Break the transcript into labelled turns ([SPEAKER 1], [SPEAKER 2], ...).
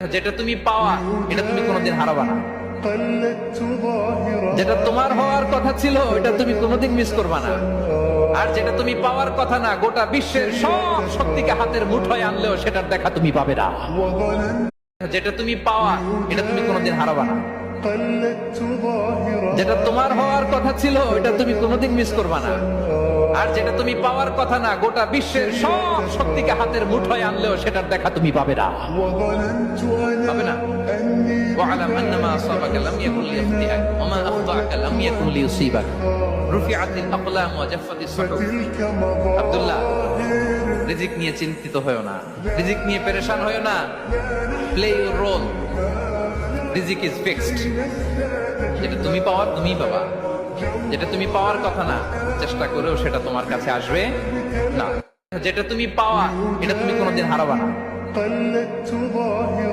[SPEAKER 1] যেটা তুমি পাওয়া এটা তুমি কোনোদিন হারাবা না। যেটা তোমার হওয়ার কথা ছিল এটা তুমি কোনোদিন মিস করবা না। আর যেটা তুমি পাওয়ার কথা না, গোটা বিশ্বের সব শক্তিকে হাতের মুঠোয় আনলেও সেটার দেখা তুমি পাবে না। যেটা তুমি পাওয়া এটা তুমি কোনোদিন হারাবা না। যেটা তোমার হওয়ার কথা ছিল এটা তুমি কোনোদিন মিস করবা না। আর যেটা তুমি পাওয়ার কথা না, গোটা বিশ্বের সব শক্তিকে হাতের মুঠোয় আনলেও সেটার দেখা তুমি পাবে না। পাবে না। ওয়া'লাম আন্নামা আসাবাকা লাম ইয়াকুন লিয়াখতিআক ওয়া মা আখতাআকা লাম ইয়াকুন লিয়ুসিবাক রুফিআতিল আকলাম ওয়া জাফফাতিস সুহুফ। আব্দুল্লাহ, রিজিক নিয়ে চিন্তিত হয়ো না, রিজিক নিয়ে পেরেশান হয়ো না। প্লে ইউর রোল, রিজিক ইজ ফিক্সড। যেটা তুমি পাওয়ার তুমিই পাবা। যেটা তুমি পাওয়ার কথা না, চেষ্টা করেও সেটা তোমার কাছে আসবে না। যেটা তুমি পাওয়া এটা তুমি কোনোদিন হারাবা না।